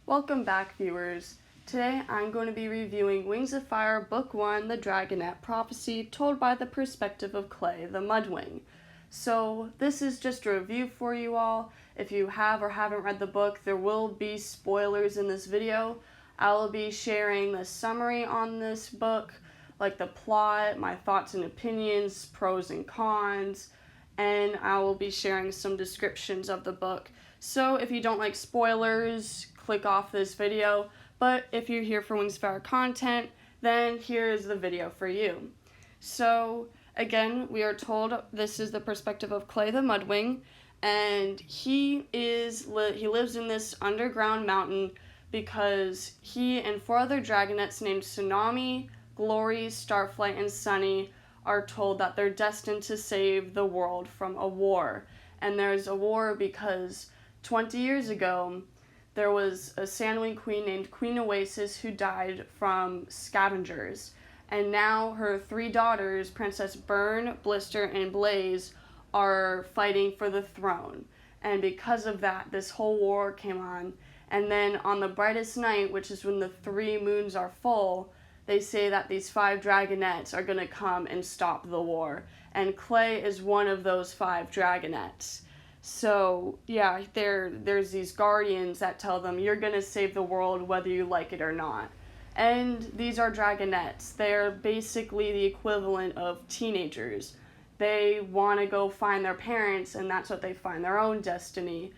Welcome back, viewers. Today I'm going to be reviewing Wings of Fire Book 1, The Dragonet Prophecy, told by the perspective of Clay, the Mudwing. So this is just a review for you all. If you have or haven't read the book, there will be spoilers in this video. I will be sharing the summary on this book, like the plot, my thoughts and opinions, pros and cons, and I will be sharing some descriptions of the book. So if you don't like spoilers, click off this video, but if you're here for Wings of Fire content, then here is the video for you. So again, we are told this is the perspective of Clay the Mudwing, and he lives in this underground mountain because he and 4 other dragonets named Tsunami, Glory, Starflight, and Sunny are told that they're destined to save the world from a war. And there's a war because 20 years ago, there was a Sandwing queen named Queen Oasis who died from scavengers. And now her 3 daughters, Princess Burn, Blister, and Blaze, are fighting for the throne. And because of that, this whole war came on. And then on the brightest night, which is when the 3 moons are full, they say that these 5 dragonets are going to come and stop the war. And Clay is one of those 5 dragonets. So, yeah, there's these guardians that tell them, you're going to save the world whether you like it or not. And these are dragonets. They're basically the equivalent of teenagers. They want to go find their parents, and that's what they find, their own destiny.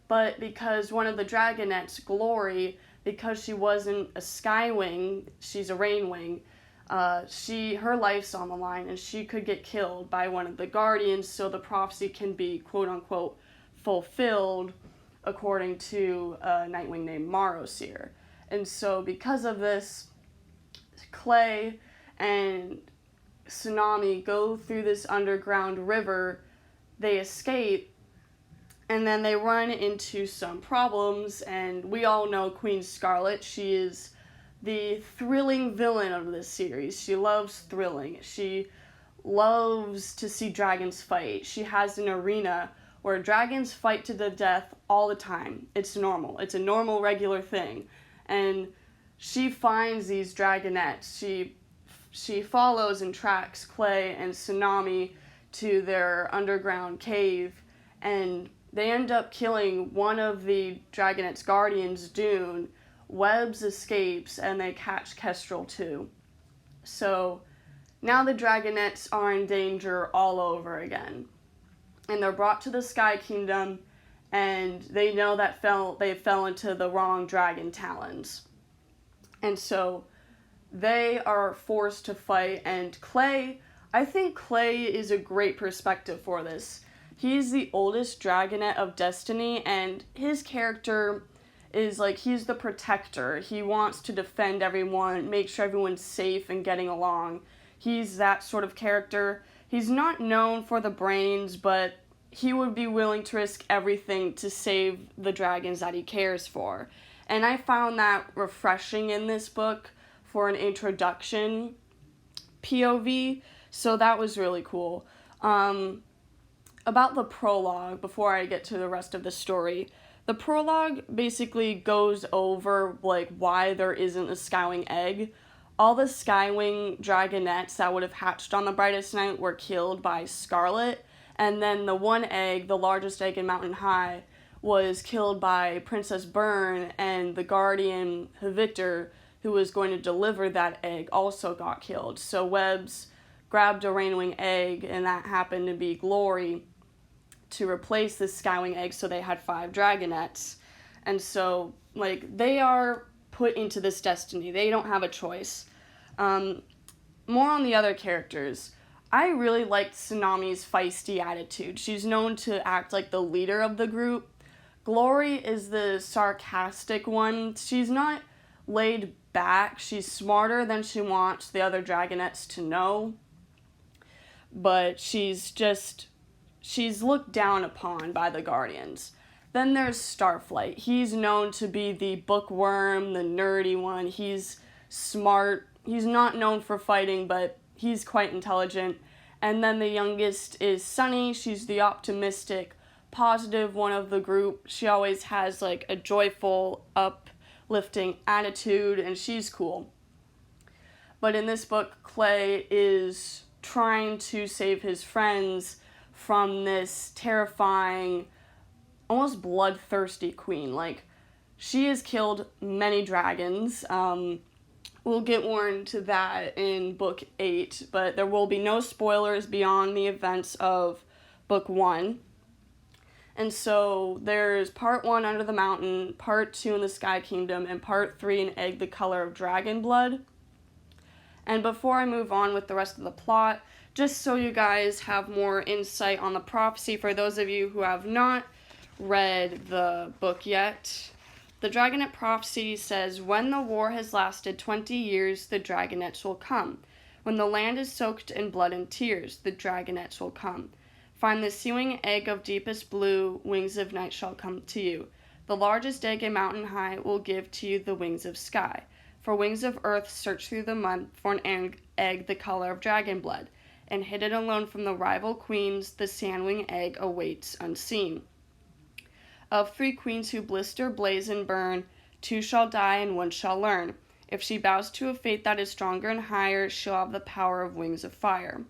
But because one of the dragonets, Glory, because she wasn't a skywing, she's a rainwing, her life's on the line, and she could get killed by one of the guardians, so the prophecy can be quote-unquote fulfilled according to a nightwing named Marrowseer. And so because of this, Clay and Tsunami go through this underground river, they escape, and then they run into some problems, and we all know Queen Scarlet. She is the thrilling villain of this series. She loves thrilling. She loves to see dragons fight. She has an arena where dragons fight to the death all the time. It's normal. It's a normal, regular thing. And she finds these dragonettes. She follows and tracks Clay and Tsunami to their underground cave, and they end up killing one of the dragonet's guardians, Dune. Webbs escapes, and they catch Kestrel too. So now the dragonets are in danger all over again. And they're brought to the Sky Kingdom, and they know that they fell into the wrong dragon talons. And so they are forced to fight, and Clay, I think Clay is a great perspective for this. He's the oldest dragonet of Destiny, and his character is like, he's the protector. He wants to defend everyone, make sure everyone's safe and getting along. He's that sort of character. He's not known for the brains, but he would be willing to risk everything to save the dragons that he cares for. And I found that refreshing in this book for an introduction POV, so that was really cool. About the prologue, before I get to the rest of the story, the prologue basically goes over like why there isn't a Skywing egg. All the Skywing dragonets that would have hatched on the brightest night were killed by Scarlet, and then the one egg, the largest egg in Mountain High, was killed by Princess Burn, and the guardian Victor, who was going to deliver that egg, also got killed. So Webbs grabbed a rainwing egg, and that happened to be Glory, to replace the Skywing egg, so they had 5 dragonets. And so, like, they are put into this destiny. They don't have a choice. More on the other characters. I really liked Tsunami's feisty attitude. She's known to act like the leader of the group. Glory is the sarcastic one. She's not laid back. She's smarter than she wants the other dragonets to know. But she's looked down upon by the guardians. Then there's Starflight. He's known to be the bookworm, the nerdy one. He's smart. He's not known for fighting, but he's quite intelligent. And then the youngest is Sunny. She's the optimistic, positive one of the group. She always has like a joyful, uplifting attitude, and she's cool. But in this book, Clay is trying to save his friends from this terrifying, almost bloodthirsty queen. Like, she has killed many dragons. We'll get more into that in book 8, but there will be no spoilers beyond the events of book 1. And so there's part 1, Under the Mountain, part 2, In the Sky Kingdom, and part 3, An Egg the Color of Dragon Blood. And before I move on with the rest of the plot, just so you guys have more insight on the prophecy, for those of you who have not read the book yet, the Dragonet prophecy says, when the war has lasted 20 years, the Dragonets will come. When the land is soaked in blood and tears, the Dragonets will come. Find the sewing egg of deepest blue, wings of night shall come to you. The largest egg a mountain high will give to you the wings of sky. For wings of earth search through the mud for an egg the color of dragon blood, and hidden alone from the rival queens, the sandwing egg awaits unseen. Of 3 queens who blister, blaze, and burn, 2 shall die and 1 shall learn. If she bows to a fate that is stronger and higher, she'll have the power of wings of fire.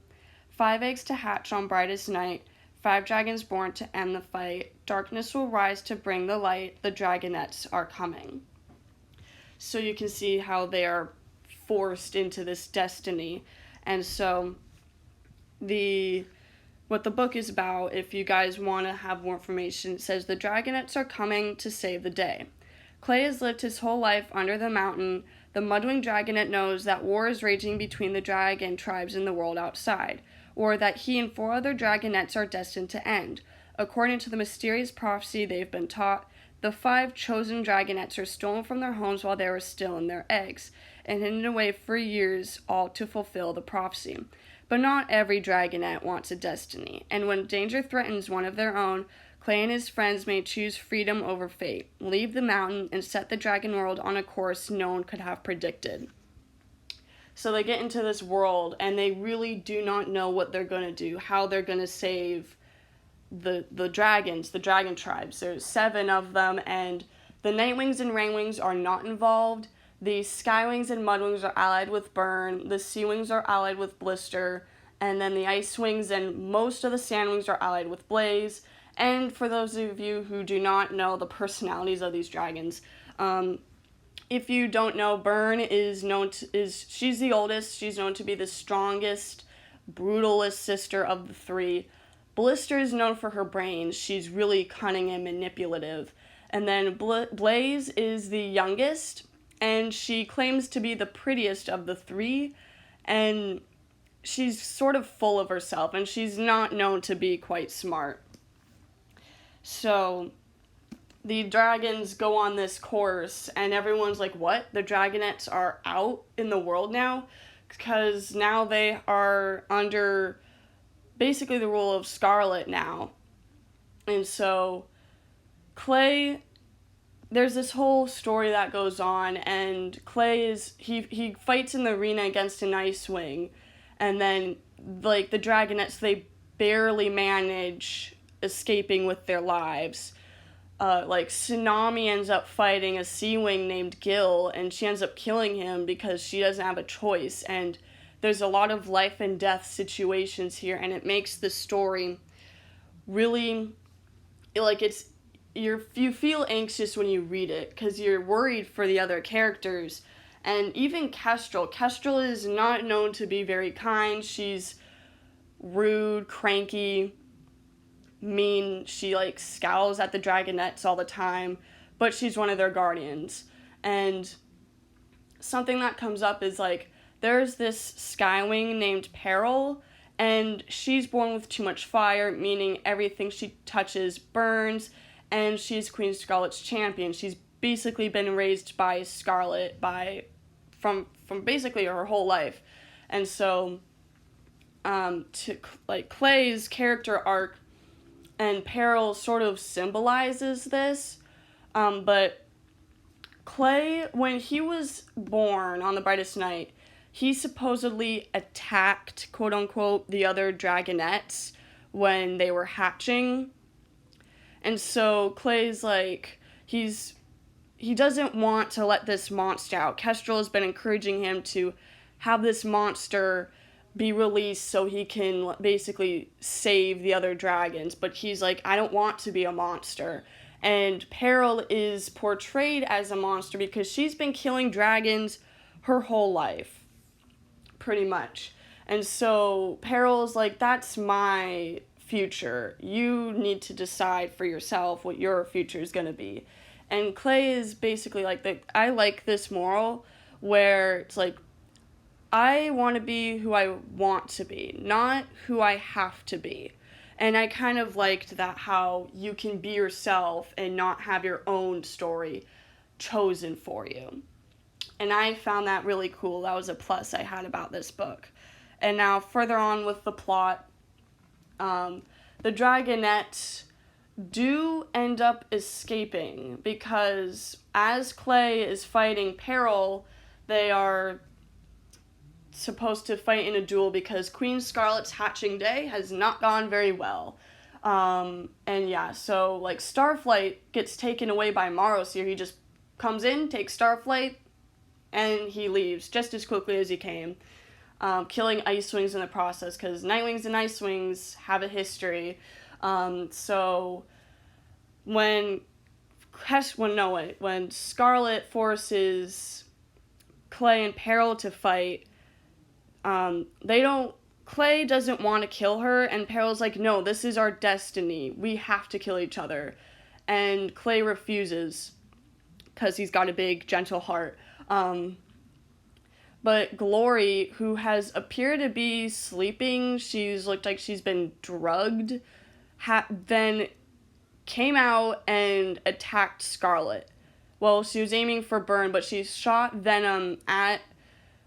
5 eggs to hatch on brightest night, 5 dragons born to end the fight. Darkness will rise to bring the light, the Dragonets are coming. So you can see how they are forced into this destiny. And so what the book is about, if you guys want to have more information, it says the Dragonets are coming to save the day. Clay has lived his whole life under the mountain. The Mudwing Dragonet knows that war is raging between the dragon tribes and the world outside, or that he and 4 other Dragonets are destined to end. According to the mysterious prophecy they've been taught, the 5 chosen Dragonets are stolen from their homes while they were still in their eggs, and hidden away for years, all to fulfill the prophecy. But not every Dragonet wants a destiny, and when danger threatens one of their own, Clay and his friends may choose freedom over fate, leave the mountain, and set the dragon world on a course no one could have predicted. So they get into this world, and they really do not know what they're going to do, how they're going to save the dragons, the dragon tribes. There's 7 of them, and the Nightwings and Rainwings are not involved. The Skywings and Mudwings are allied with Burn. The Seawings are allied with Blister. And then the Icewings and most of the Sandwings are allied with Blaze. And for those of you who do not know the personalities of these dragons, if you don't know, Burn is she's the oldest. She's known to be the strongest, brutalist sister of the 3. Blister is known for her brains. She's really cunning and manipulative. And then Blaze is the youngest, and she claims to be the prettiest of the 3, and she's sort of full of herself, and she's not known to be quite smart. So the dragons go on this course, and everyone's like, what? The Dragonets are out in the world now? Because now they are under basically the rule of Scarlet now. And so Clay, there's this whole story that goes on, and Clay he fights in the arena against an Icewing, and then like the Dragonets, they barely manage escaping with their lives. Like Tsunami ends up fighting a Seawing named Gil, and she ends up killing him because she doesn't have a choice. And there's a lot of life and death situations here, and it makes the story really, like, you feel anxious when you read it because you're worried for the other characters. And even Kestrel is not known to be very kind. She's rude, cranky, mean. She like scowls at the Dragonets all the time, but she's one of their guardians. And something that comes up is like, there's this Skywing named Peril, and she's born with too much fire, meaning everything she touches burns, and she's Queen Scarlet's champion. She's basically been raised by Scarlet from basically her whole life. And so to like Clay's character arc and Peril sort of symbolizes this, but Clay, when he was born on the brightest night, he supposedly attacked, quote-unquote, the other Dragonets when they were hatching. And so Clay's like, he's he doesn't want to let this monster out. Kestrel has been encouraging him to have this monster be released so he can basically save the other dragons, but he's like, I don't want to be a monster. And Peril is portrayed as a monster because she's been killing dragons her whole life, pretty much. And so Peril's like, that's my future. You need to decide for yourself what your future is going to be. And Clay is basically like, I like this moral where it's like, I want to be who I want to be, not who I have to be. And I kind of liked that, how you can be yourself and not have your own story chosen for you. And I found that really cool. That was a plus I had about this book. And now further on with the plot, the Dragonet do end up escaping because as Clay is fighting Peril, they are supposed to fight in a duel because Queen Scarlet's hatching day has not gone very well. And yeah, so like Starflight gets taken away by Maros here. He just comes in, takes Starflight, and he leaves just as quickly as he came, killing Icewings in the process because Nightwings and Icewings have a history. So when Scarlet forces Clay and Peril to fight, Clay doesn't want to kill her, and Peril's like, no, this is our destiny. We have to kill each other. And Clay refuses, because he's got a big, gentle heart. But Glory, who has appeared to be sleeping, she's looked like she's been drugged, then came out and attacked Scarlet. Well, she was aiming for Burn, but she shot Venom at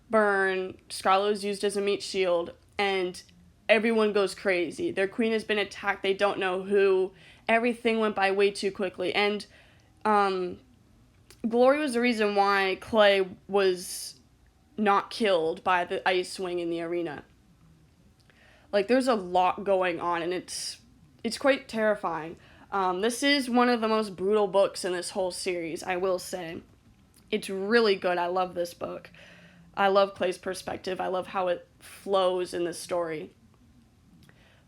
Burn. Scarlet was used as a meat shield, and everyone goes crazy. Their queen has been attacked. They don't know who. Everything went by way too quickly. And Glory was the reason why Clay was not killed by the Icewing in the arena. Like, there's a lot going on, and it's quite terrifying. This is one of the most brutal books in this whole series, I will say. It's really good. I love this book. I love Clay's perspective. I love how it flows in this story.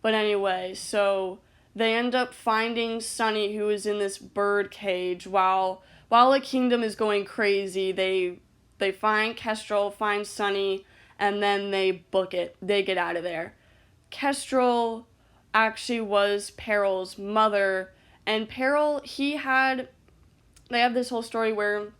But anyway, so they end up finding Sunny, who is in this bird cage. While the kingdom is going crazy, they find Kestrel, find Sunny, and then they book it. They get out of there. Kestrel actually was Peril's mother, and Peril, they have this whole story where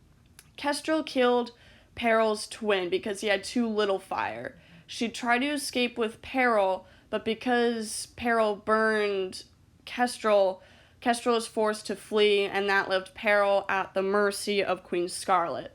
Kestrel killed Peril's twin because he had too little fire. She tried to escape with Peril, but because Peril burned Kestrel was forced to flee, and that left Peril at the mercy of Queen Scarlet.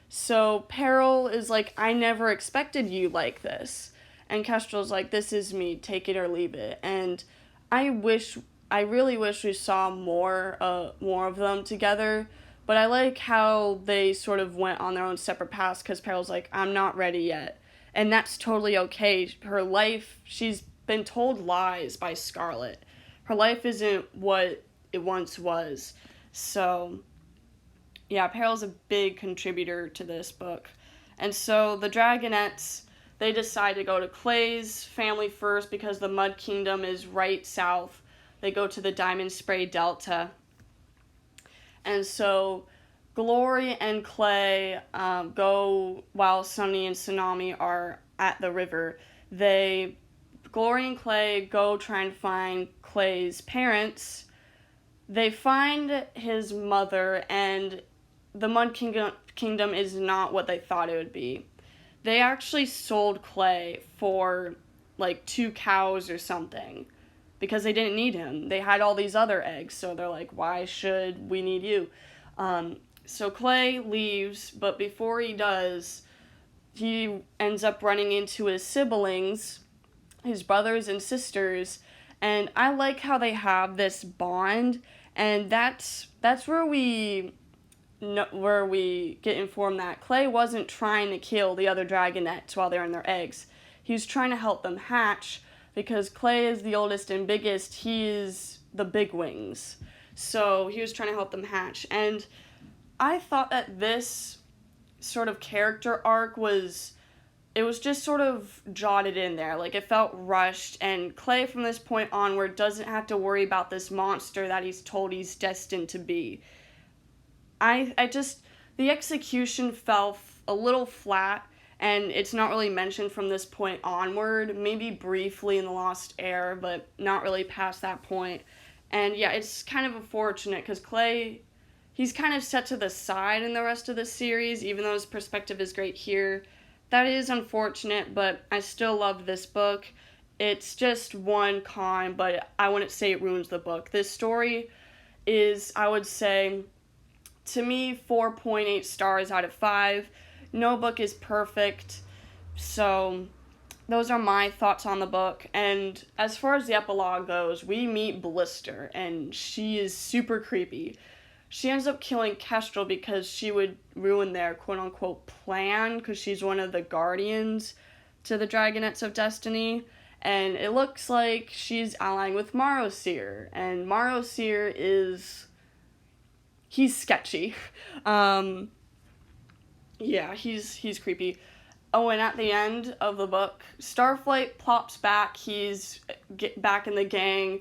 So Peril is like, I never expected you like this. And Kestrel's like, this is me, take it or leave it. And I really wish we saw more of them together. But I like how they sort of went on their own separate paths because Peril's like, I'm not ready yet. And that's totally okay. Her life, she's been told lies by Scarlet. Her life isn't what it once was. So, yeah, Peril's a big contributor to this book. And so the Dragonets, they decide to go to Clay's family first because the Mud Kingdom is right south. They go to the Diamond Spray Delta. And so Glory and Clay go while Sunny and Tsunami are at the river. Glory and Clay go try and find Clay's parents. They find his mother, and the Mud Kingdom is not what they thought it would be. They actually sold Clay for like 2 cows or something, because they didn't need him. They had all these other eggs, so they're like, why should we need you? So Clay leaves, but before he does, he ends up running into his siblings, his brothers and sisters, and I like how they have this bond, and that's where we get informed that Clay wasn't trying to kill the other Dragonets while they're in their eggs. He was trying to help them hatch, because Clay is the oldest and biggest. He is the big wings. So he was trying to help them hatch. And I thought that this sort of character arc was just sort of jotted in there. Like, it felt rushed, and Clay from this point onward doesn't have to worry about this monster that he's told he's destined to be. The execution fell a little flat, and it's not really mentioned from this point onward, maybe briefly in The Lost Heir, but not really past that point. And yeah, it's kind of unfortunate, because Clay, he's kind of set to the side in the rest of the series, even though his perspective is great here. That is unfortunate, but I still love this book. It's just one con, but I wouldn't say it ruins the book. This story is, I would say, to me, 4.8 stars out of 5. No book is perfect, so those are my thoughts on the book. And as far as the epilogue goes, we meet Blister, and she is super creepy. She ends up killing Kestrel because she would ruin their quote-unquote plan, because she's one of the guardians to the Dragonets of Destiny. And it looks like she's allying with Marosir. And Marosir he's sketchy. Yeah, he's creepy. Oh, and at the end of the book, Starflight plops back. He's back in the gang.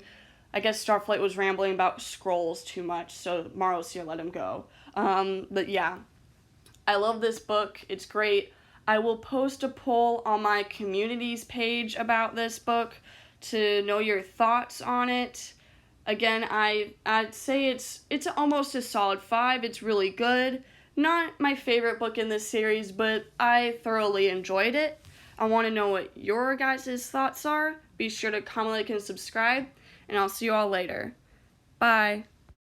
I guess Starflight was rambling about scrolls too much, so Marosir let him go. But yeah, I love this book. It's great. I will post a poll on my communities page about this book to know your thoughts on it. Again, I'd say it's almost a solid 5. It's really good. Not my favorite book in this series, but I thoroughly enjoyed it. I want to know what your guys' thoughts are. Be sure to comment, like, and subscribe. And I'll see you all later. Bye.